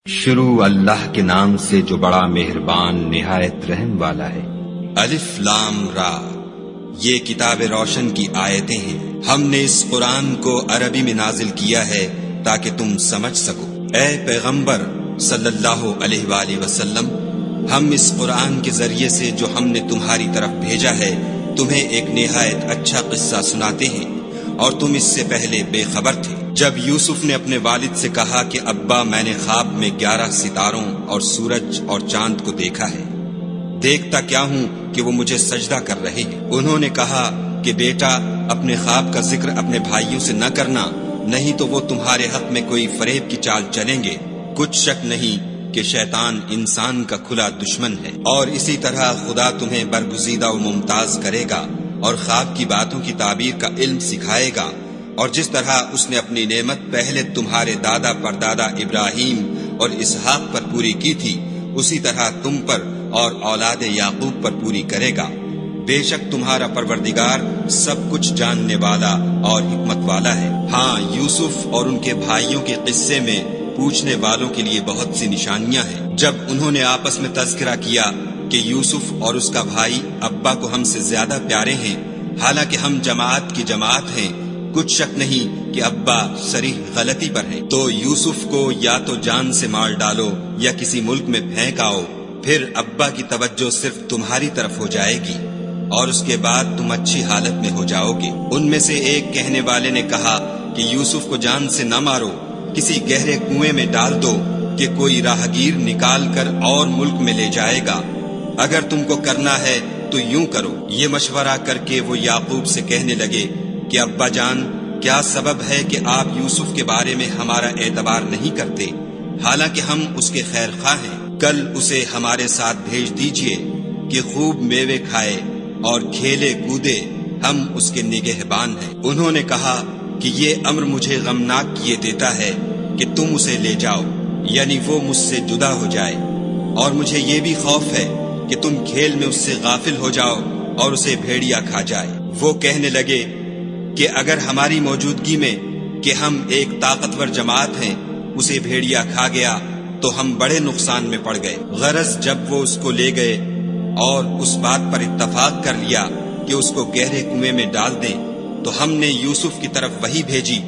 شروع اللہ کے نام سے جو بڑا مہربان نہایت رحم والا ہے۔ الف لام را، یہ کتاب روشن کی آیتیں ہیں۔ ہم نے اس قرآن کو عربی میں نازل کیا ہے تاکہ تم سمجھ سکو۔ اے پیغمبر صلی اللہ علیہ وآلہ وسلم، ہم اس قرآن کے ذریعے سے جو ہم نے تمہاری طرف بھیجا ہے تمہیں ایک نہایت اچھا قصہ سناتے ہیں، اور تم اس سے پہلے بے خبر تھے۔ جب یوسف نے اپنے والد سے کہا کہ ابا میں نے خواب میں 11 ستاروں اور سورج اور چاند کو دیکھا ہے، دیکھتا کیا ہوں کہ وہ مجھے سجدہ کر رہے ہیں۔ انہوں نے کہا کہ بیٹا اپنے خواب کا ذکر اپنے بھائیوں سے نہ کرنا، نہیں تو وہ تمہارے حق میں کوئی فریب کی چال چلیں گے۔ کچھ شک نہیں کہ شیطان انسان کا کھلا دشمن ہے، اور اسی طرح خدا تمہیں برگزیدہ و ممتاز کرے گا اور خواب کی باتوں کی تعبیر کا علم سکھائے گا، اور جس طرح اس نے اپنی نعمت پہلے تمہارے دادا پردادا ابراہیم اور اسحاق پر پوری کی تھی، اسی طرح تم پر اور اولاد یعقوب پر پوری کرے گا۔ بے شک تمہارا پروردگار سب کچھ جاننے والا اور حکمت والا ہے۔ ہاں، یوسف اور ان کے بھائیوں کے قصے میں پوچھنے والوں کے لیے بہت سی نشانیاں ہیں۔ جب انہوں نے آپس میں تذکرہ کیا کہ یوسف اور اس کا بھائی ابا کو ہم سے زیادہ پیارے ہیں، حالانکہ ہم جماعت کی جماعت ہیں، کچھ شک نہیں کہ ابا صریح غلطی پر ہیں، تو یوسف کو یا تو جان سے مار ڈالو یا کسی ملک میں پھینک آؤ، پھر ابا کی توجہ صرف تمہاری طرف ہو جائے گی اور اس کے بعد تم اچھی حالت میں ہو جاؤ گے۔ ان میں سے ایک کہنے والے نے کہا کہ یوسف کو جان سے نہ مارو، کسی گہرے کنویں میں ڈال دو کہ کوئی راہگیر نکال کر اور ملک میں لے جائے گا۔ اگر تم کو کرنا ہے تو یوں کرو۔ یہ مشورہ کر کے وہ یعقوب سے کہنے لگے کہ ابا جان، کیا سبب ہے کہ آپ یوسف کے بارے میں ہمارا اعتبار نہیں کرتے، حالانکہ ہم اس کے خیر خواہ ہیں؟ کل اسے ہمارے ساتھ بھیج دیجئے کہ خوب میوے کھائے اور کھیلے کودے، ہم اس کے نگہبان ہیں۔ انہوں نے کہا کہ یہ امر مجھے غمناک کیے دیتا ہے کہ تم اسے لے جاؤ، یعنی وہ مجھ سے جدا ہو جائے، اور مجھے یہ بھی خوف ہے کہ تم کھیل میں اس سے غافل ہو جاؤ اور اسے بھیڑیا کھا جائے۔ وہ کہنے لگے کہ اگر ہماری موجودگی میں کہ ہم ایک طاقتور جماعت ہیں اسے بھیڑیا کھا گیا تو ہم بڑے نقصان میں پڑ گئے۔ غرض جب وہ اس کو لے گئے اور اس بات پر اتفاق کر لیا کہ اس کو گہرے کنویں میں ڈال دیں، تو ہم نے یوسف کی طرف وحی بھیجی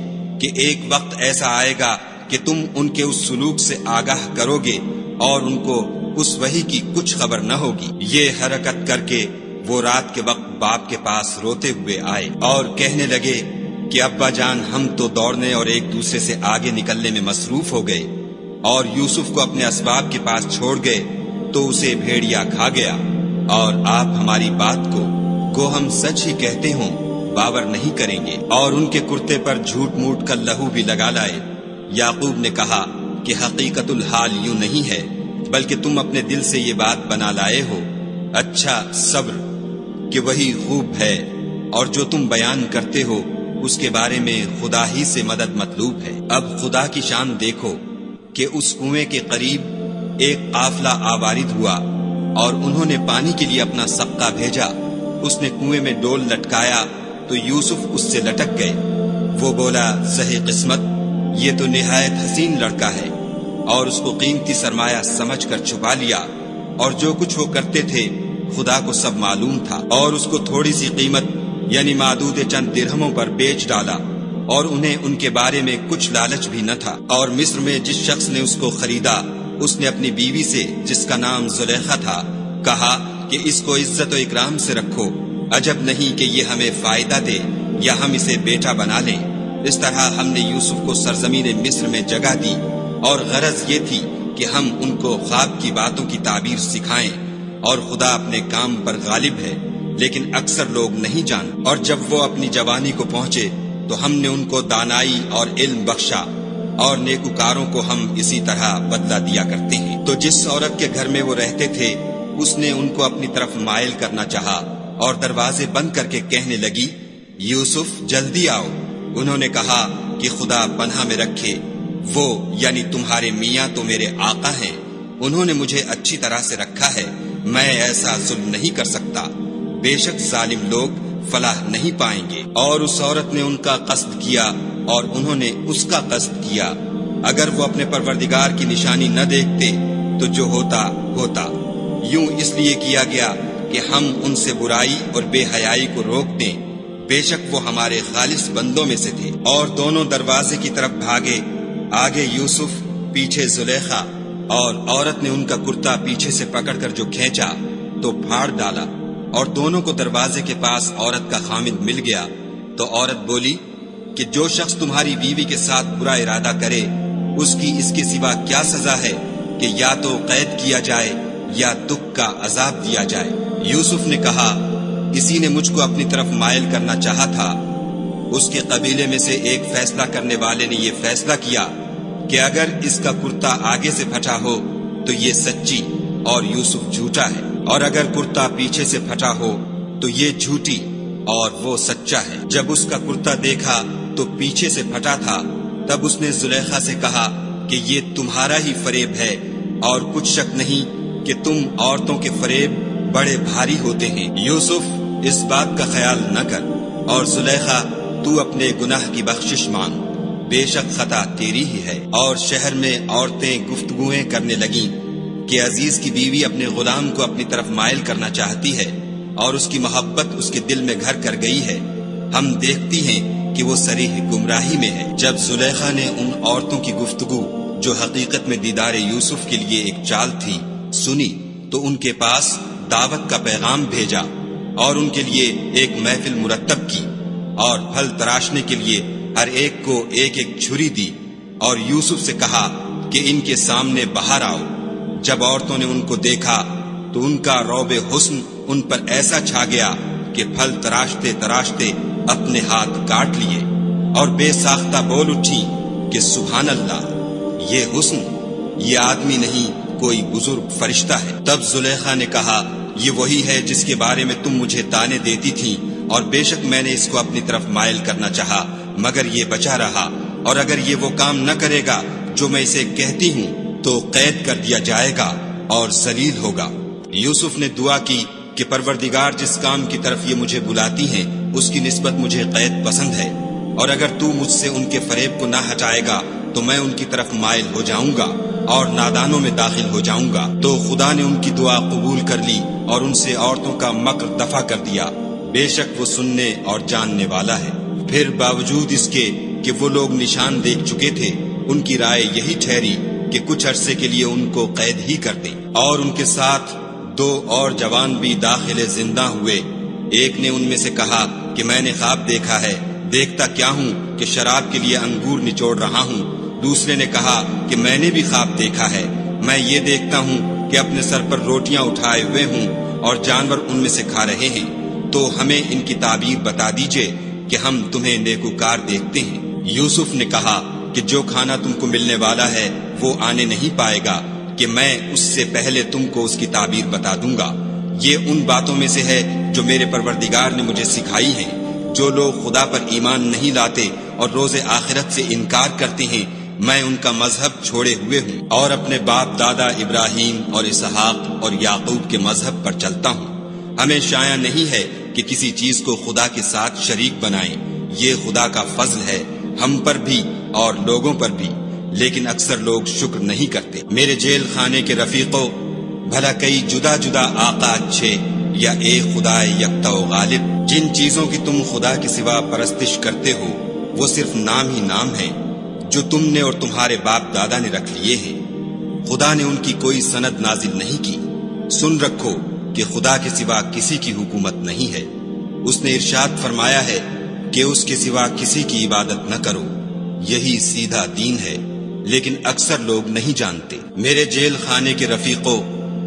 کہ ایک وقت ایسا آئے گا کہ تم ان کے اس سلوک سے آگاہ کرو گے اور ان کو اس وحی کی کچھ خبر نہ ہوگی۔ یہ حرکت کر کے وہ رات کے وقت باپ کے پاس روتے ہوئے آئے اور کہنے لگے کہ ابا جان، ہم تو دوڑنے اور ایک دوسرے سے آگے نکلنے میں مصروف ہو گئے اور یوسف کو اپنے اسباب کے پاس چھوڑ گئے تو اسے بھیڑیا کھا گیا، اور آپ ہماری بات کو گو ہم سچ ہی کہتے ہوں باور نہیں کریں گے، اور ان کے کرتے پر جھوٹ موٹ کا لہو بھی لگا لائے۔ یعقوب نے کہا کہ حقیقت الحال یوں نہیں ہے، بلکہ تم اپنے دل سے یہ بات بنا لائے ہو۔ اچھا، صبر کہ وہی خوب ہے، اور جو تم بیان کرتے ہو اس کے بارے میں خدا ہی سے مدد مطلوب ہے۔ اب خدا کی شان دیکھو کہ اس کنویں کے قریب ایک قافلہ آوارد ہوا اور انہوں نے پانی کے لیے اپنا سقا بھیجا۔ اس نے کنویں میں ڈول لٹکایا تو یوسف اس سے لٹک گئے۔ وہ بولا، صحیح قسمت، یہ تو نہایت حسین لڑکا ہے، اور اس کو قیمتی سرمایہ سمجھ کر چھپا لیا، اور جو کچھ وہ کرتے تھے خدا کو سب معلوم تھا، اور اس کو تھوڑی سی قیمت یعنی معدود چند درہموں پر بیچ ڈالا، اور انہیں ان کے بارے میں کچھ لالچ بھی نہ تھا۔ اور مصر میں جس شخص نے اس کو خریدا، اس نے اپنی بیوی سے جس کا نام زلیخا تھا کہا کہ اس کو عزت و اکرام سے رکھو، عجب نہیں کہ یہ ہمیں فائدہ دے یا ہم اسے بیٹا بنا لیں۔ اس طرح ہم نے یوسف کو سرزمین مصر میں جگہ دی، اور غرض یہ تھی کہ ہم ان کو خواب کی باتوں کی تعبیر سکھائیں، اور خدا اپنے کام پر غالب ہے، لیکن اکثر لوگ نہیں جانتے۔ اور جب وہ اپنی جوانی کو پہنچے تو ہم نے ان کو دانائی اور علم بخشا، اور نیکوکاروں کو ہم اسی طرح بدلہ دیا کرتے ہیں۔ تو جس عورت کے گھر میں وہ رہتے تھے اس نے ان کو اپنی طرف مائل کرنا چاہا اور دروازے بند کر کے کہنے لگی، یوسف جلدی آؤ۔ انہوں نے کہا کہ خدا پناہ میں رکھے، وہ یعنی تمہارے میاں تو میرے آقا ہیں، انہوں نے مجھے اچھی طرح سے رکھا ہے، میں ایسا ظلم نہیں کر سکتا، بے شک ظالم لوگ فلاح نہیں پائیں گے۔ اور اس عورت نے ان کا قصد کیا اور انہوں نے اس کا قصد کیا، اگر وہ اپنے پروردگار کی نشانی نہ دیکھتے تو جو ہوتا ہوتا۔ یوں اس لیے کیا گیا کہ ہم ان سے برائی اور بے حیائی کو روک دیں، بے شک وہ ہمارے خالص بندوں میں سے تھے۔ اور دونوں دروازے کی طرف بھاگے، آگے یوسف، پیچھے زلیخا، اور عورت نے ان کا کرتا پیچھے سے پکڑ کر جو کھینچا تو پھاڑ ڈالا، اور دونوں کو دروازے کے پاس عورت کا خامد مل گیا۔ تو عورت بولی کہ جو شخص تمہاری بیوی کے ساتھ برا ارادہ کرے اس کی اس کے سوا کیا سزا ہے کہ یا تو قید کیا جائے یا دکھ کا عذاب دیا جائے۔ یوسف نے کہا، کسی نے مجھ کو اپنی طرف مائل کرنا چاہا تھا۔ اس کے قبیلے میں سے ایک فیصلہ کرنے والے نے یہ فیصلہ کیا کہ اگر اس کا کرتا آگے سے پھٹا ہو تو یہ سچی اور یوسف جھوٹا ہے، اور اگر کرتا پیچھے سے پھٹا ہو تو یہ جھوٹی اور وہ سچا ہے۔ جب اس کا کرتا دیکھا تو پیچھے سے پھٹا تھا، تب اس نے زلیخا سے کہا کہ یہ تمہارا ہی فریب ہے، اور کچھ شک نہیں کہ تم عورتوں کے فریب بڑے بھاری ہوتے ہیں۔ یوسف، اس بات کا خیال نہ کر، اور زلیخا تو اپنے گناہ کی بخشش مانگ، بے شک خطا تیری ہی ہے۔ اور شہر میں عورتیں گفتگویں کرنے لگیں کہ عزیز کی بیوی اپنے غلام کو اپنی طرف مائل کرنا چاہتی ہے، اور اس کی محبت اس کے دل میں گھر کر گئی ہے، ہم دیکھتی ہیں کہ وہ صریح گمراہی میں ہے۔ جب زلیخا نے ان عورتوں کی گفتگو جو حقیقت میں دیدار یوسف کے لیے ایک چال تھی سنی تو ان کے پاس دعوت کا پیغام بھیجا، اور ان کے لیے ایک محفل مرتب کی، اور پھل تراشنے کے لیے ہر ایک کو ایک ایک چھری دی، اور یوسف سے کہا کہ ان کے سامنے باہر آؤ۔ جب عورتوں نے ان کو دیکھا تو ان کا رعب حسن ان پر ایسا چھا گیا کہ پھل تراشتے تراشتے اپنے ہاتھ کاٹ لیے، اور بے ساختہ بول اٹھی کہ سبحان اللہ، یہ حسن، یہ آدمی نہیں کوئی بزرگ فرشتہ ہے۔ تب زلیخا نے کہا، یہ وہی ہے جس کے بارے میں تم مجھے تانے دیتی تھی، اور بے شک میں نے اس کو اپنی طرف مائل کرنا چاہا مگر یہ بچا رہا، اور اگر یہ وہ کام نہ کرے گا جو میں اسے کہتی ہوں تو قید کر دیا جائے گا اور ذلیل ہوگا۔ یوسف نے دعا کی کہ پروردگار، جس کام کی طرف یہ مجھے بلاتی ہیں اس کی نسبت مجھے قید پسند ہے، اور اگر تو مجھ سے ان کے فریب کو نہ ہٹائے گا تو میں ان کی طرف مائل ہو جاؤں گا اور نادانوں میں داخل ہو جاؤں گا۔ تو خدا نے ان کی دعا قبول کر لی اور ان سے عورتوں کا مکر دفع کر دیا، بے شک وہ سننے اور جاننے والا ہے۔ پھر باوجود اس کے کہ وہ لوگ نشان دیکھ چکے تھے، ان کی رائے یہی ٹھہری کہ کچھ عرصے کے لیے ان کو قید ہی کر دیں، اور ان کے ساتھ 2 اور جوان بھی داخل زندہ ہوئے۔ ایک نے ان میں سے کہا کہ میں نے خواب دیکھا ہے، دیکھتا کیا ہوں کہ شراب کے لیے انگور نچوڑ رہا ہوں۔ دوسرے نے کہا کہ میں نے بھی خواب دیکھا ہے، میں یہ دیکھتا ہوں کہ اپنے سر پر روٹیاں اٹھائے ہوئے ہوں اور جانور ان میں سے کھا رہے ہیں، تو ہمیں ان کی تعبیر بتا دیجئے کہ ہم تمہیں نیکوکار دیکھتے ہیں۔ یوسف نے کہا کہ جو کھانا تم کو ملنے والا ہے وہ آنے نہیں پائے گا کہ میں اس سے پہلے تم کو اس کی تعبیر بتا دوں گا۔ یہ ان باتوں میں سے ہے جو میرے پروردگار نے مجھے سکھائی ہیں۔ جو لوگ خدا پر ایمان نہیں لاتے اور روز آخرت سے انکار کرتے ہیں، میں ان کا مذہب چھوڑے ہوئے ہوں اور اپنے باپ دادا ابراہیم اور اسحاق اور یعقوب کے مذہب پر چلتا ہوں۔ ہمیں شایع نہیں ہے کہ کسی چیز کو خدا کے ساتھ شریک بنائیں، یہ خدا کا فضل ہے ہم پر بھی اور لوگوں پر بھی، لیکن اکثر لوگ شکر نہیں کرتے۔ میرے جیل خانے کے رفیقوں، بھلا کئی جدا جدا آقا اچھے یا ایک خدا یکتا و غالب؟ جن چیزوں کی تم خدا کے سوا پرستش کرتے ہو وہ صرف نام ہی نام ہیں جو تم نے اور تمہارے باپ دادا نے رکھ لیے ہیں، خدا نے ان کی کوئی سند نازل نہیں کی۔ سن رکھو کہ خدا کے سوا کسی کی حکومت نہیں ہے، اس نے ارشاد فرمایا ہے کہ اس کے سوا کسی کی عبادت نہ کرو، یہی سیدھا دین ہے، لیکن اکثر لوگ نہیں جانتے۔ میرے جیل خانے کے رفیقوں،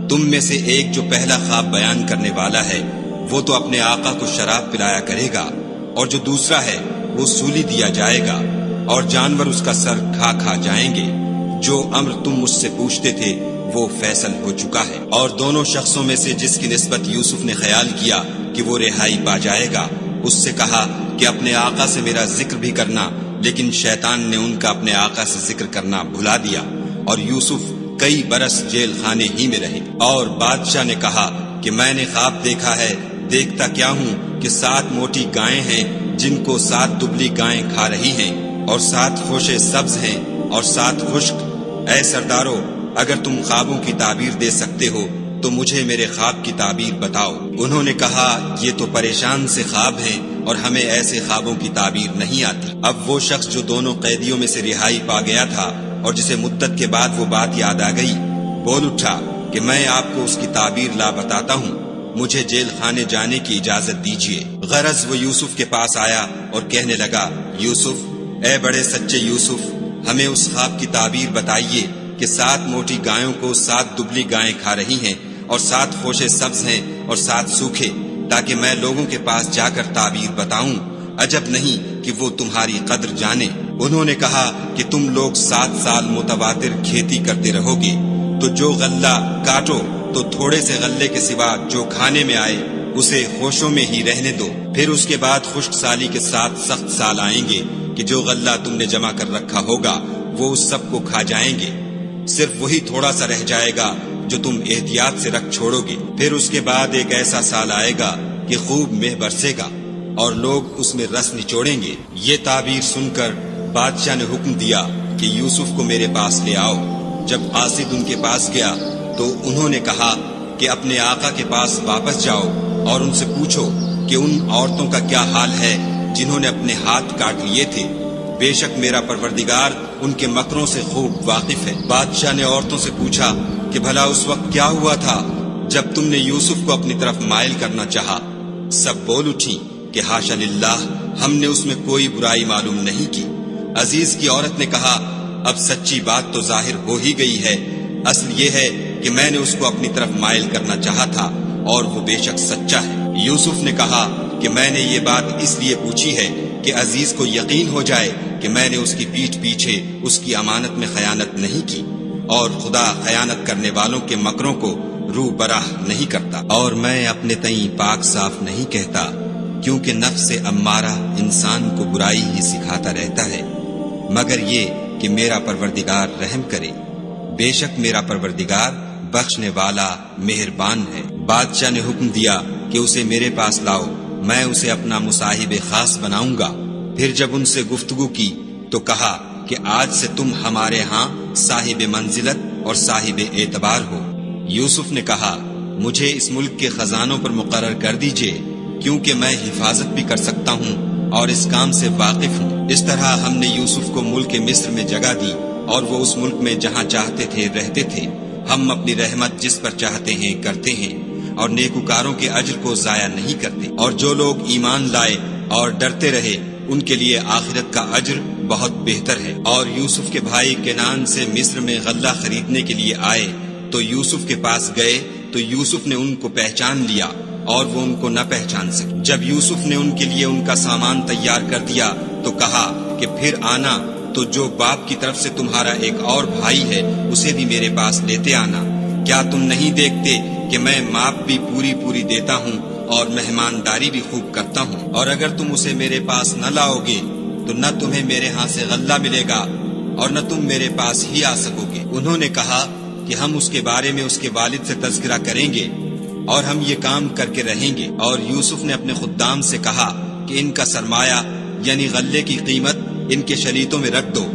تم میں سے ایک جو پہلا خواب بیان کرنے والا ہے وہ تو اپنے آقا کو شراب پلایا کرے گا، اور جو دوسرا ہے وہ سولی دیا جائے گا اور جانور اس کا سر کھا کھا جائیں گے۔ جو امر تم مجھ سے پوچھتے تھے وہ فیصل ہو چکا ہے۔ اور دونوں شخصوں میں سے جس کی نسبت یوسف نے خیال کیا کہ وہ رہائی پا جائے گا، اس سے کہا کہ اپنے آقا سے میرا ذکر بھی کرنا، لیکن شیطان نے ان کا اپنے آقا سے ذکر کرنا بھلا دیا، اور یوسف کئی برس جیل خانے ہی میں رہے۔ اور بادشاہ نے کہا کہ میں نے خواب دیکھا ہے، دیکھتا کیا ہوں کہ 7 موٹی گائیں ہیں جن کو 7 دبلی گائیں کھا رہی ہیں، اور 7 خوشے سبز ہیں اور 7 خشک۔ اے سردارو، اگر تم خوابوں کی تعبیر دے سکتے ہو تو مجھے میرے خواب کی تعبیر بتاؤ۔ انہوں نے کہا یہ تو پریشان سے خواب ہیں اور ہمیں ایسے خوابوں کی تعبیر نہیں آتی۔ اب وہ شخص جو دونوں قیدیوں میں سے رہائی پا گیا تھا اور جسے مدت کے بعد وہ بات یاد آ گئی، بول اٹھا کہ میں آپ کو اس کی تعبیر لا بتاتا ہوں، مجھے جیل خانے جانے کی اجازت دیجیے۔ غرض وہ یوسف کے پاس آیا اور کہنے لگا، یوسف، اے بڑے سچے یوسف، ہمیں اس خواب کی تعبیر بتائیے کہ 7 موٹی گایوں کو 7 دبلی گائیں کھا رہی ہیں اور 7 خوشے سبز ہیں اور 7 سوکھے، تاکہ میں لوگوں کے پاس جا کر تعبیر بتاؤں، عجب نہیں کہ وہ تمہاری قدر جانے۔ انہوں نے کہا کہ تم لوگ 7 سال متواتر کھیتی کرتے رہو گے، تو جو غلہ کاٹو تو تھوڑے سے غلے کے سوا جو کھانے میں آئے اسے خوشوں میں ہی رہنے دو، پھر اس کے بعد خشک سالی کے ساتھ سخت سال آئیں گے کہ جو غلہ تم نے جمع کر رکھا ہوگا وہ اس سب کو کھا جائیں گے، صرف وہی تھوڑا سا رہ جائے گا جو تم احتیاط سے رکھ چھوڑو گے۔ پھر اس کے بعد ایک ایسا سال آئے گا کہ خوب مہ برسے گا اور لوگ اس میں رس نچوڑیں گے۔ یہ تعبیر سن کر بادشاہ نے حکم دیا کہ یوسف کو میرے پاس لے آؤ۔ جب قاصد ان کے پاس گیا تو انہوں نے کہا کہ اپنے آقا کے پاس واپس جاؤ اور ان سے پوچھو کہ ان عورتوں کا کیا حال ہے جنہوں نے اپنے ہاتھ کاٹ لیے تھے، بے شک میرا پروردگار ان کے مکروں سے خوب واقف ہے۔ بادشاہ نے عورتوں سے پوچھا کہ بھلا اس وقت کیا ہوا تھا جب تم نے یوسف کو اپنی طرف مائل کرنا چاہا؟ سب بول اٹھی کہ حاشا للہ، ہم نے اس میں کوئی برائی معلوم نہیں کی۔ عزیز کی عورت نے کہا، اب سچی بات تو ظاہر ہو ہی گئی ہے، اصل یہ ہے کہ میں نے اس کو اپنی طرف مائل کرنا چاہا تھا اور وہ بے شک سچا ہے۔ یوسف نے کہا کہ میں نے یہ بات اس لیے پوچھی ہے کہ عزیز کو یقین ہو جائے کہ میں نے اس کی پیٹھ پیچھے اس کی امانت میں خیانت نہیں کی، اور خدا خیانت کرنے والوں کے مکروں کو روح براہ نہیں کرتا، اور میں اپنے تئیں پاک صاف نہیں کہتا، کیونکہ نفس امارہ انسان کو برائی ہی سکھاتا رہتا ہے، مگر یہ کہ میرا پروردگار رحم کرے، بے شک میرا پروردگار بخشنے والا مہربان ہے۔ بادشاہ نے حکم دیا کہ اسے میرے پاس لاؤ، میں اسے اپنا مصاحب خاص بناؤں گا۔ پھر جب ان سے گفتگو کی تو کہا کہ آج سے تم ہمارے ہاں صاحب منزلت اور صاحب اعتبار ہو۔ یوسف نے کہا، مجھے اس ملک کے خزانوں پر مقرر کر دیجئے، کیونکہ میں حفاظت بھی کر سکتا ہوں اور اس کام سے واقف ہوں۔ اس طرح ہم نے یوسف کو ملک مصر میں جگہ دی اور وہ اس ملک میں جہاں چاہتے تھے رہتے تھے۔ ہم اپنی رحمت جس پر چاہتے ہیں کرتے ہیں اور نیکوکاروں کے اجر کو ضائع نہیں کرتے، اور جو لوگ ایمان لائے اور ڈرتے رہے ان کے لیے آخرت کا اجر بہت بہتر ہے۔ اور یوسف کے بھائی کنعان سے مصر میں غلہ خریدنے کے لیے آئے تو یوسف کے پاس گئے تو یوسف نے ان کو پہچان لیا اور وہ ان کو نہ پہچان سکے۔ جب یوسف نے ان کے لیے ان کا سامان تیار کر دیا تو کہا کہ پھر آنا تو جو باپ کی طرف سے تمہارا ایک اور بھائی ہے اسے بھی میرے پاس لیتے آنا۔ کیا تم نہیں دیکھتے کہ میں ماپ بھی پوری دیتا ہوں اور مہمانداری بھی خوب کرتا ہوں؟ اور اگر تم اسے میرے پاس نہ لاؤ گے تو نہ تمہیں میرے ہاں سے غلہ ملے گا اور نہ تم میرے پاس ہی آ سکو گے۔ انہوں نے کہا کہ ہم اس کے بارے میں اس کے والد سے تذکرہ کریں گے اور ہم یہ کام کر کے رہیں گے۔ اور یوسف نے اپنے خدام سے کہا کہ ان کا سرمایہ یعنی غلے کی قیمت ان کے شریطوں میں رکھ دو،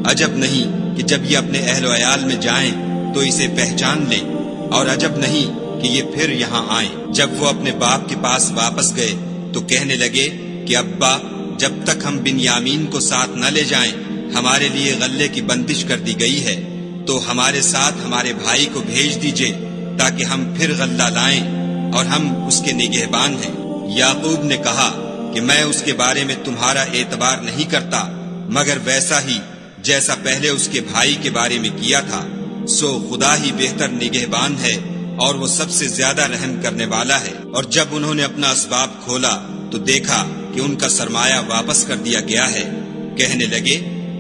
عجب نہیں کہ جب یہ اپنے اہل و عیال میں جائیں تو اسے پہچان لیں، اور عجب نہیں کہ یہ پھر یہاں آئیں۔ جب وہ اپنے باپ کے پاس واپس گئے تو کہنے لگے کہ ابا، جب تک ہم بنیامین کو ساتھ نہ لے جائیں ہمارے لیے غلے کی بندش کر دی گئی ہے، تو ہمارے ساتھ ہمارے بھائی کو بھیج دیجئے تاکہ ہم پھر غلہ لائیں اور ہم اس کے نگہبان ہیں۔ یعقوب نے کہا کہ میں اس کے بارے میں تمہارا اعتبار نہیں کرتا مگر ویسا ہی جیسا پہلے اس کے بھائی کے بارے میں کیا تھا، سو خدا ہی بہتر نگہبان ہے اور وہ سب سے زیادہ رحم کرنے والا ہے۔ اور جب انہوں نے اپنا اسباب کھولا تو دیکھا کہ ان کا سرمایہ واپس کر دیا گیا ہے۔ کہنے لگے،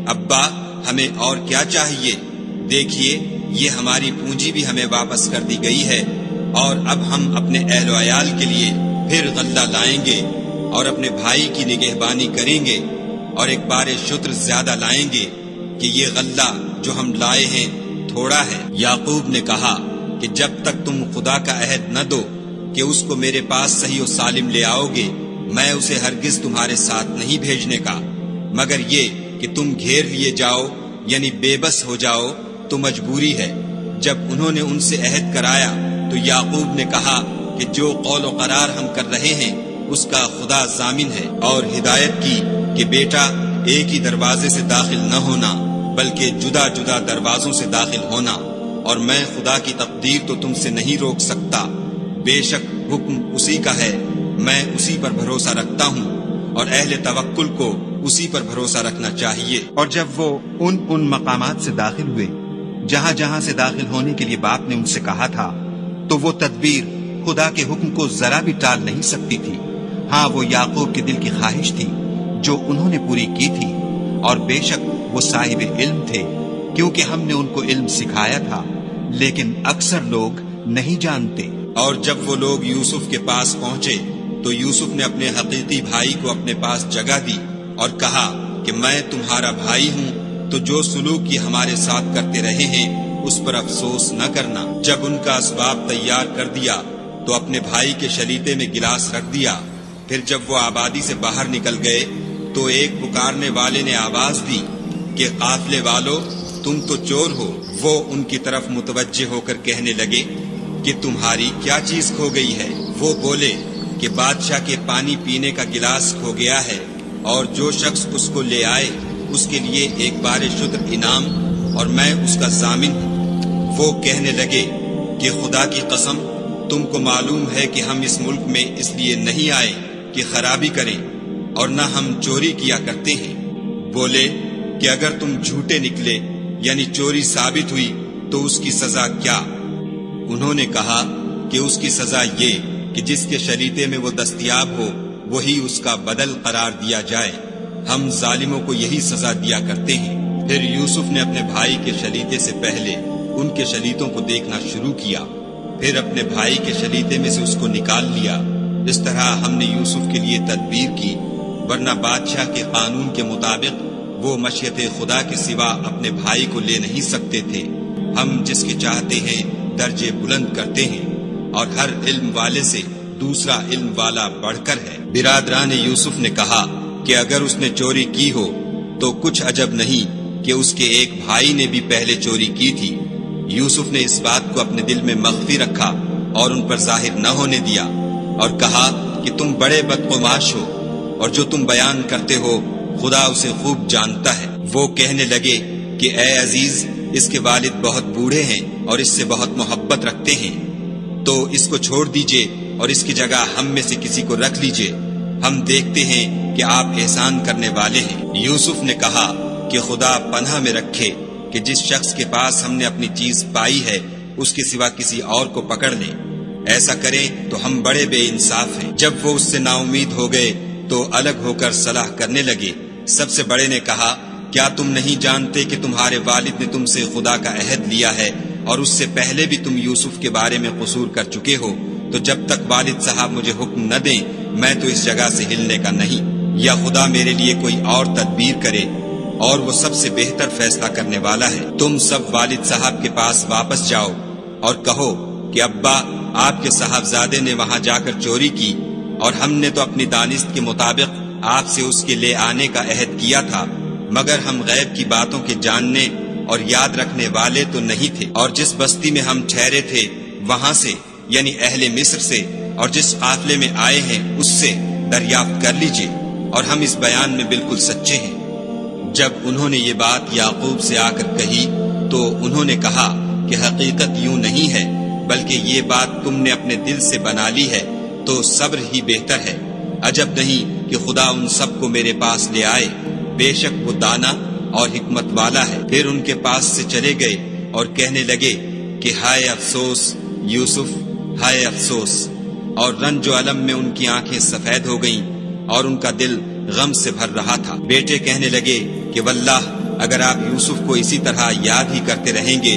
ابا ہمیں اور کیا چاہیے؟ دیکھیے یہ ہماری پونجی بھی ہمیں واپس کر دی گئی ہے، اور اب ہم اپنے اہل و عیال کے لیے پھر غلہ لائیں گے اور اپنے بھائی کی نگہبانی کریں گے، اور ایک بار شتر زیادہ لائیں گے کہ یہ غلہ جو ہم لائے ہیں تھوڑا ہے۔ یعقوب نے کہا کہ جب تک تم خدا کا عہد نہ دو کہ اس کو میرے پاس صحیح و سالم لے آؤ گے، میں اسے ہرگز تمہارے ساتھ نہیں بھیجنے کا، مگر یہ کہ تم گھیر لیے جاؤ یعنی بے بس ہو جاؤ تو مجبوری ہے۔ جب انہوں نے ان سے عہد کرایا تو یعقوب نے کہا کہ جو قول و قرار ہم کر رہے ہیں اس کا خدا ضامن ہے، اور ہدایت کی کہ بیٹا ایک ہی دروازے سے داخل نہ ہونا بلکہ جدا جدا دروازوں سے داخل ہونا، اور میں خدا کی تقدیر تو تم سے نہیں روک سکتا، بے شک حکم اسی کا ہے، میں اسی پر بھروسہ رکھتا ہوں، اور اہل توکل کو اسی پر بھروسہ رکھنا چاہیے۔ اور جب وہ ان مقامات سے داخل ہوئے جہاں جہاں سے داخل ہونے کے لیے باپ نے ان سے کہا تھا، تو وہ تدبیر خدا کے حکم کو ذرا بھی ٹال نہیں سکتی تھی۔ ہاں، وہ یعقوب کے دل کی خواہش تھی جو انہوں نے پوری کی تھی، اور بے شک وہ صاحب علم تھے، کیونکہ ہم نے ان کو علم سکھایا تھا، لیکن اکثر لوگ نہیں جانتے۔ اور جب وہ لوگ یوسف کے پاس پہنچے تو یوسف نے اپنے حقیقی بھائی کو اپنے پاس جگہ دی اور کہا کہ میں تمہارا بھائی ہوں، تو جو سلوک یہ ہمارے ساتھ کرتے رہے ہیں اس پر افسوس نہ کرنا۔ جب ان کا اسباب تیار کر دیا تو اپنے بھائی کے شلیتے میں گلاس رکھ دیا۔ پھر جب وہ آبادی سے باہر نکل گئے تو ایک پکارنے والے نے آواز دی کہ قافلے والو، تم تو چور ہو۔ وہ ان کی طرف متوجہ ہو کر کہنے لگے کہ تمہاری کیا چیز کھو گئی ہے؟ وہ بولے کہ بادشاہ کے پانی پینے کا گلاس کھو گیا ہے، اور جو شخص اس کو لے آئے اس کے لیے ایک بار شکر انعام، اور میں اس کا ضامن ہوں۔ وہ کہنے لگے کہ خدا کی قسم، تم کو معلوم ہے کہ ہم اس ملک میں اس لیے نہیں آئے کہ خرابی کریں، اور نہ ہم چوری کیا کرتے ہیں۔ بولے کہ اگر تم جھوٹے نکلے یعنی چوری ثابت ہوئی تو اس کی سزا کیا؟ انہوں نے کہا کہ اس کی سزا یہ کہ جس کے شریعے میں وہ دستیاب ہو وہی اس کا بدل قرار دیا جائے، ہم ظالموں کو یہی سزا دیا کرتے ہیں۔ پھر یوسف نے اپنے بھائی کے شلیتے سے پہلے ان کے شلیتوں کو دیکھنا شروع کیا، پھر اپنے بھائی کے شلیتے میں سے اس کو نکال لیا۔ اس طرح ہم نے یوسف کے لیے تدبیر کی، ورنہ بادشاہ کے قانون کے مطابق وہ مشیت خدا کے سوا اپنے بھائی کو لے نہیں سکتے تھے۔ ہم جس کے چاہتے ہیں درجے بلند کرتے ہیں، اور ہر علم والے سے دوسرا علم والا بڑھ کر ہے۔ برادران یوسف نے کہا کہ اگر اس نے چوری کی ہو تو کچھ عجب نہیں کہ اس کے ایک بھائی نے بھی پہلے چوری کی تھی۔ یوسف نے اس بات کو اپنے دل میں مخفی رکھا اور ان پر ظاہر نہ ہونے دیا، اور کہا کہ تم بڑے بدقماش ہو، اور جو تم بیان کرتے ہو خدا اسے خوب جانتا ہے۔ وہ کہنے لگے کہ اے عزیز، اس کے والد بہت بوڑھے ہیں اور اس سے بہت محبت رکھتے ہیں، تو اس کو چھوڑ دیجئے اور اس کی جگہ ہم میں سے کسی کو رکھ لیجئے، ہم دیکھتے ہیں کہ آپ احسان کرنے والے ہیں۔ یوسف نے کہا کہ خدا پناہ میں رکھے کہ جس شخص کے پاس ہم نے اپنی چیز پائی ہے اس کے سوا کسی اور کو پکڑ لیں، ایسا کریں تو ہم بڑے بے انصاف ہیں۔ جب وہ اس سے نا امید ہو گئے تو الگ ہو کر صلاح کرنے لگے۔ سب سے بڑے نے کہا کیا تم نہیں جانتے کہ تمہارے والد نے تم سے خدا کا عہد لیا ہے، اور اس سے پہلے بھی تم یوسف کے بارے میں قصور کر چکے ہو، تو جب تک والد صاحب مجھے حکم نہ دیں میں تو اس جگہ سے ہلنے کا نہیں، یا خدا میرے لیے کوئی اور تدبیر کرے، اور وہ سب سے بہتر فیصلہ کرنے والا ہے۔ تم سب والد صاحب کے پاس واپس جاؤ اور کہو کہ ابا، آپ کے صاحبزادے نے وہاں جا کر چوری کی، اور ہم نے تو اپنی دانست کے مطابق آپ سے اس کے لے آنے کا عہد کیا تھا، مگر ہم غیب کی باتوں کے جاننے اور یاد رکھنے والے تو نہیں تھے، اور جس بستی میں ہم ٹھہرے تھے وہاں سے یعنی اہل مصر سے، اور جس قافلے میں آئے ہیں اس سے دریافت کر لیجئے، اور ہم اس بیان میں بالکل سچے ہیں۔ جب انہوں نے یہ بات یعقوب سے آ کر کہی تو انہوں نے کہا کہ حقیقت یوں نہیں ہے، بلکہ یہ بات تم نے اپنے دل سے بنا لی ہے، تو صبر ہی بہتر ہے۔ عجب نہیں کہ خدا ان سب کو میرے پاس لے آئے، بے شک وہ دانا اور حکمت والا ہے۔ پھر ان کے پاس سے چلے گئے اور کہنے لگے کہ ہائے افسوس یوسف، ہائے افسوس، اور رنج و الم میں ان کی آنکھیں سفید ہو گئیں اور ان کا دل غم سے بھر رہا تھا۔ بیٹے کہنے لگے کہ واللہ اگر آپ یوسف کو اسی طرح یاد ہی کرتے رہیں گے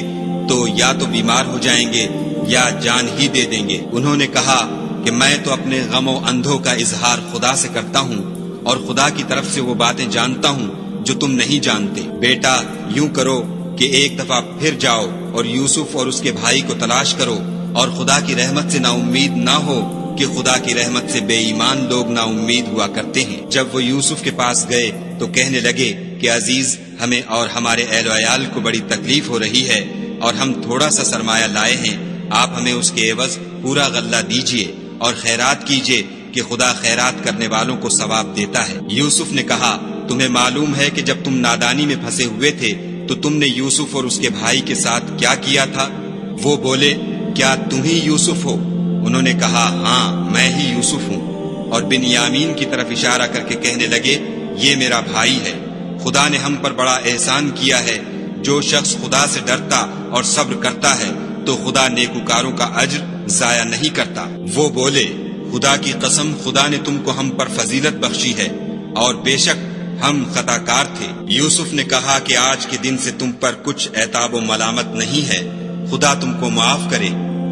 تو یا تو بیمار ہو جائیں گے یا جان ہی دے دیں گے۔ انہوں نے کہا کہ میں تو اپنے غم و اندھوں کا اظہار خدا سے کرتا ہوں، اور خدا کی طرف سے وہ باتیں جانتا ہوں جو تم نہیں جانتے۔ بیٹا یوں کرو کہ ایک دفعہ پھر جاؤ اور یوسف اور اس کے بھائی کو تلاش کرو، اور خدا کی رحمت سے نا امید نہ ہو کہ خدا کی رحمت سے بے ایمان لوگ نا امید ہوا کرتے ہیں۔ جب وہ یوسف کے پاس گئے تو کہنے لگے کہ عزیز، ہمیں اور ہمارے اہل و عیال کو بڑی تکلیف ہو رہی ہے اور ہم تھوڑا سا سرمایہ لائے ہیں، آپ ہمیں اس کے عوض پورا غلہ دیجیے اور خیرات کیجیے کہ خدا خیرات کرنے والوں کو ثواب دیتا ہے۔ یوسف نے کہا، تمہیں معلوم ہے کہ جب تم نادانی میں پھنسے ہوئے تھے تو تم نے یوسف اور اس کے بھائی کے ساتھ کیا کیا تھا؟ وہ بولے، کیا تم ہی یوسف ہو؟ انہوں نے کہا، ہاں میں ہی یوسف ہوں، اور بنیامین کی طرف اشارہ کر کے کہنے لگے، یہ میرا بھائی ہے، خدا نے ہم پر بڑا احسان کیا ہے۔ جو شخص خدا سے ڈرتا اور صبر کرتا ہے تو خدا نیکوکاروں کا اجر ضائع نہیں کرتا۔ وہ بولے، خدا کی قسم، خدا نے تم کو ہم پر فضیلت بخشی ہے اور بے شک ہم خطا کار تھے۔ یوسف نے کہا کہ آج کے دن سے تم پر کچھ عتاب و ملامت نہیں ہے، خدا تم کو معاف کرے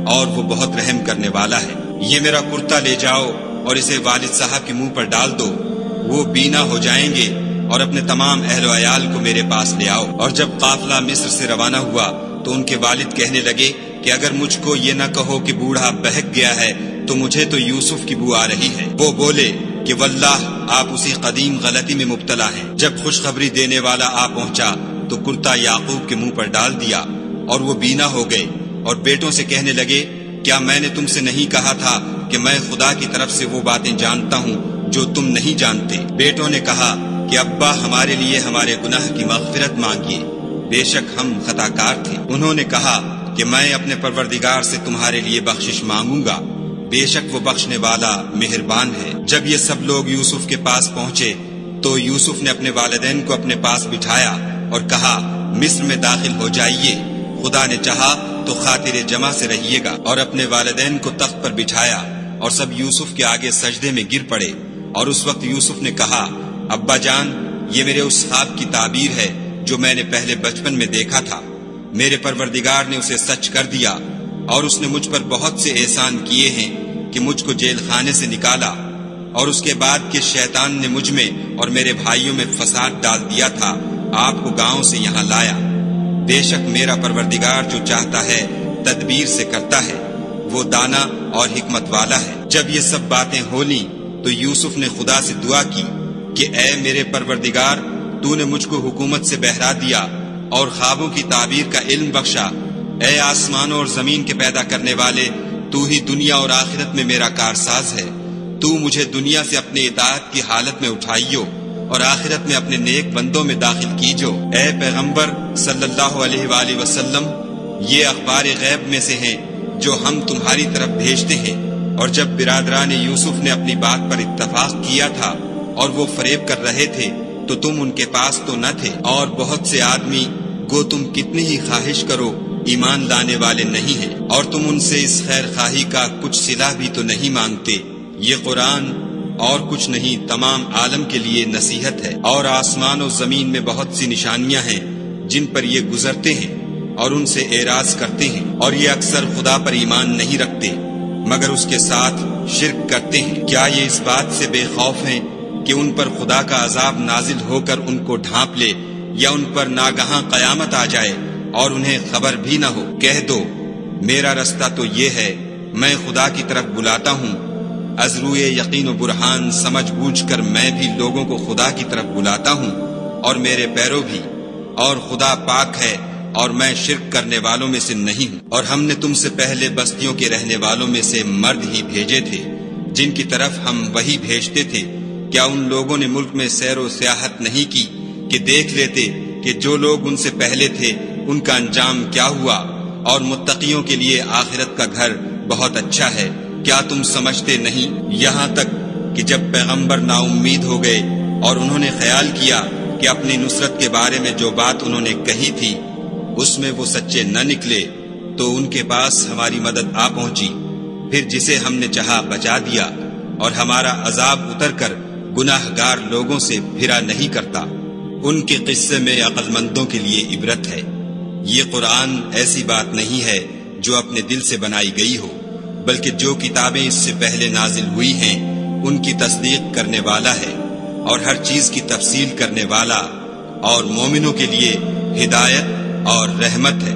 اور وہ بہت رحم کرنے والا ہے۔ یہ میرا کرتا لے جاؤ اور اسے والد صاحب کے منہ پر ڈال دو، وہ بینا ہو جائیں گے، اور اپنے تمام اہل و عیال کو میرے پاس لے آؤ۔ اور جب قافلہ مصر سے روانہ ہوا تو ان کے والد کہنے لگے کہ اگر مجھ کو یہ نہ کہو کہ بوڑھا بہک گیا ہے تو مجھے تو یوسف کی بو آ رہی ہے۔ وہ بولے کہ واللہ آپ اسی قدیم غلطی میں مبتلا ہیں۔ جب خوشخبری دینے والا آ پہنچا تو کرتا یعقوب کے منہ پر ڈال دیا اور وہ بینا ہو گئے، اور بیٹوں سے کہنے لگے، کیا میں نے تم سے نہیں کہا تھا کہ میں خدا کی طرف سے وہ باتیں جانتا ہوں جو تم نہیں جانتے؟ بیٹوں نے کہا کہ ابا ہمارے لیے ہمارے گناہ کی مغفرت مانگیے، بے شک ہم خطا کار تھے۔ انہوں نے کہا کہ میں اپنے پروردگار سے تمہارے لیے بخشش مانگوں گا، بے شک وہ بخشنے والا مہربان ہے۔ جب یہ سب لوگ یوسف کے پاس پہنچے تو یوسف نے اپنے والدین کو اپنے پاس بٹھایا اور کہا، مصر میں داخل ہو جائیے، خدا نے چاہا تو خاطر جمع سے رہیے گا۔ اور اپنے والدین کو تخت پر بٹھایا اور سب یوسف کے آگے سجدے میں گر پڑے۔ اور اس وقت یوسف نے کہا، ابا جان، یہ میرے اس خواب کی تعبیر ہے جو میں نے پہلے بچپن میں دیکھا تھا۔ میرے پروردگار نے اسے سچ کر دیا اور اس نے مجھ پر بہت سے احسان کیے ہیں کہ مجھ کو جیل خانے سے نکالا، اور اس کے بعد کہ شیطان نے مجھ میں اور میرے بھائیوں میں فساد ڈال دیا تھا، آپ کو گاؤں سے یہاں لایا۔ بے شک میرا پروردگار جو چاہتا ہے تدبیر سے کرتا ہے، وہ دانا اور حکمت والا ہے۔ جب یہ سب باتیں ہو لیں تو یوسف نے خدا سے دعا کی کہ اے میرے پروردگار، تو نے مجھ کو حکومت سے بہرا دیا اور خوابوں کی تعبیر کا علم بخشا۔ اے آسمانوں اور زمین کے پیدا کرنے والے، تو ہی دنیا اور آخرت میں میرا کارساز ہے۔ تو مجھے دنیا سے اپنے اطاعت کی حالت میں اٹھائیو اور آخرت میں اپنے نیک بندوں میں داخل کیجو۔ اے پیغمبر صلی اللہ علیہ وآلہ وسلم، یہ اخبار غیب میں سے ہیں جو ہم تمہاری طرف بھیجتے ہیں۔ اور جب برادران یوسف نے اپنی بات پر اتفاق کیا تھا اور وہ فریب کر رہے تھے تو تم ان کے پاس تو نہ تھے، اور بہت سے آدمی گو تم کتنی ہی خواہش کرو ایمان لانے والے نہیں ہیں، اور تم ان سے اس خیر خواہی کا کچھ صلہ بھی تو نہیں مانگتے۔ یہ قرآن اور کچھ نہیں، تمام عالم کے لیے نصیحت ہے، اور آسمان و زمین میں بہت سی نشانیاں ہیں جن پر یہ گزرتے ہیں اور ان سے اعراض کرتے ہیں، اور یہ اکثر خدا پر ایمان نہیں رکھتے مگر اس کے ساتھ شرک کرتے ہیں۔ کیا یہ اس بات سے بے خوف ہیں کہ ان پر خدا کا عذاب نازل ہو کر ان کو ڈھانپ لے، یا ان پر ناگہاں قیامت آ جائے اور انہیں خبر بھی نہ ہو؟ کہہ دو، میرا رستہ تو یہ ہے، میں خدا کی طرف بلاتا ہوں، از روئے یقین و برہان سمجھ بوجھ کر میں بھی لوگوں کو خدا کی طرف بلاتا ہوں، اور میرے پیرو بھی، اور خدا پاک ہے اور میں شرک کرنے والوں میں سے نہیں ہوں۔ اور ہم نے تم سے پہلے بستیوں کے رہنے والوں میں سے مرد ہی بھیجے تھے جن کی طرف ہم وہی بھیجتے تھے۔ کیا ان لوگوں نے ملک میں سیر و سیاحت نہیں کی کہ دیکھ لیتے کہ جو لوگ ان سے پہلے تھے ان کا انجام کیا ہوا، اور متقیوں کے لیے آخرت کا گھر بہت اچھا ہے؟ کیا تم سمجھتے نہیں؟ یہاں تک کہ جب پیغمبر نا امید ہو گئے اور انہوں نے خیال کیا کہ اپنی نصرت کے بارے میں جو بات انہوں نے کہی تھی اس میں وہ سچے نہ نکلے، تو ان کے پاس ہماری مدد آ پہنچی، پھر جسے ہم نے چاہا بچا دیا، اور ہمارا عذاب اتر کر گناہ گار لوگوں سے پھرا نہیں کرتا۔ ان کے قصے میں عقل مندوں کے لیے عبرت ہے۔ یہ قرآن ایسی بات نہیں ہے جو اپنے دل سے بنائی گئی ہو، بلکہ جو کتابیں اس سے پہلے نازل ہوئی ہیں ان کی تصدیق کرنے والا ہے، اور ہر چیز کی تفصیل کرنے والا، اور مومنوں کے لیے ہدایت اور رحمت ہے۔